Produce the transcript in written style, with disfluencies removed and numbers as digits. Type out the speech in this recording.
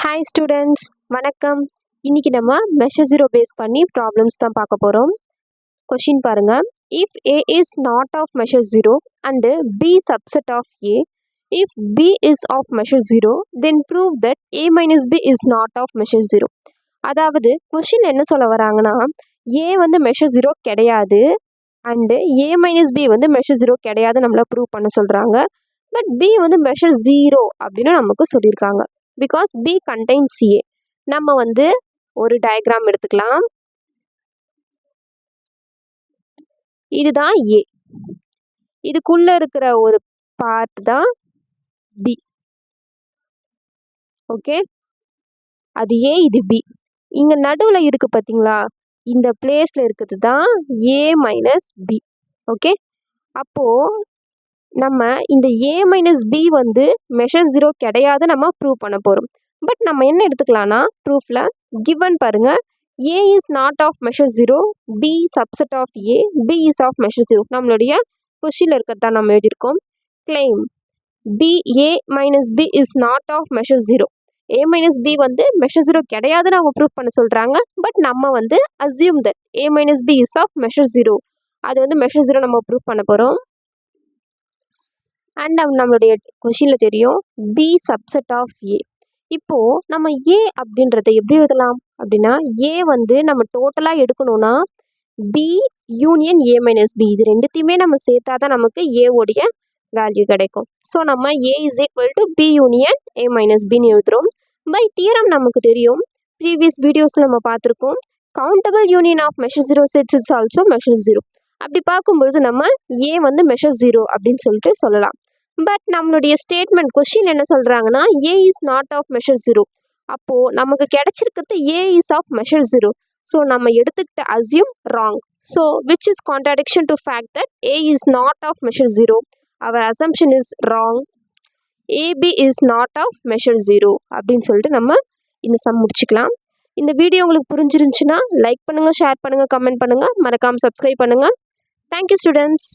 Hi students, வணக்கம். இன்னைக்கு நம்ம measure zero base பண்ணி problems தான் பார்க்க போறோம். Question பாருங்க. If A is not of measure zero and B subset of A, if B is of measure zero, then prove that A minus B is not of measure zero. அதாவது question என்ன சொல்ல வராங்கன்னா A வந்து measure zero கிடையாது and A minus B வந்து measure zero கிடையாது நம்மள prove பண்ண சொல்றாங்க. பட் B வந்து measure zero அப்படின்னு நமக்கு சொல்லியிருக்காங்க. Because B contains A. நம்ம வந்து ஒரு டயக்ராம் எடுத்துக்கலாம். இதுதான் A. இதுக்குள்ள இருக்கிற ஒரு பார்ட் தான் B. ஓகே, அது A, இது B. இங்க நடுவுல இருக்கு பாத்தீங்களா, இந்த பிளேஸ்ல இருக்கிறது தான் A மைனஸ் B. ஓகே, அப்போ நம்ம இந்த A மைனஸ் B வந்து மெஷர் ஜீரோ கிடையாது நம்ம ப்ரூவ் பண்ண போகிறோம். பட் நம்ம என்ன எடுத்துக்கலாம்னா ப்ரூஃபில் கிவன் பாருங்க, A is not of measure zero, B subset of A, B is of measure zero. நம்மளுடைய கொஸ்டினில் இருக்கிறது தான் நம்ம எழுதியிருக்கோம். Claim B A minus B is not of measure zero. A minus B வந்து மெஷர் ஜீரோ கிடையாதுன்னு அவங்க ப்ரூவ் பண்ண சொல்கிறாங்க. பட் நம்ம வந்து assume that A minus B is of measure zero. அது வந்து மெஷர் ஜீரோ நம்ம ப்ரூவ் பண்ண போகிறோம். அண்ட் நம்மளுடைய கொஷினில் தெரியும் பி சப்செட் ஆஃப் ஏ. இப்போது நம்ம ஏ அப்படின்றத எப்படி எழுதலாம் அப்படின்னா, ஏ வந்து நம்ம டோட்டலாக எடுக்கணும்னா B union A minus B, இது ரெண்டுத்தையுமே நம்ம சேர்த்தா தான் நமக்கு ஏவோடைய வேல்யூ கிடைக்கும். ஸோ நம்ம A is equal to B union A minus பின்னு எழுதுகிறோம். பை தியரம் நமக்கு தெரியும், ப்ரீவியஸ் வீடியோஸில் நம்ம பார்த்துருக்கோம், countable union of measure zero sets is also measure zero. அப்படி பார்க்கும்பொழுது நம்ம ஏ வந்து மெஷர் ஜீரோ அப்படின்னு சொல்லிட்டு சொல்லலாம். பட் நம்மளுடைய ஸ்டேட்மெண்ட் கொஸ்டின் என்ன சொல்கிறாங்கன்னா, A is not of measure zero. அப்போது நமக்கு கிடைச்சிருக்கிறது A is of measure zero. So நம்ம எடுத்துக்கிட்ட assume wrong. So which is contradiction to fact that A is not of measure zero. அவர் assumption is wrong. AB is not of measure zero அப்படின்னு சொல்லிட்டு நம்ம இந்த சம் முடிச்சுக்கலாம். இந்த video உங்களுக்கு புரிஞ்சிருந்துச்சுன்னா லைக் பண்ணுங்கள், ஷேர் பண்ணுங்கள், கமெண்ட் பண்ணுங்கள், மறக்காமல் சப்ஸ்கிரைப் பண்ணுங்கள். Thank you students.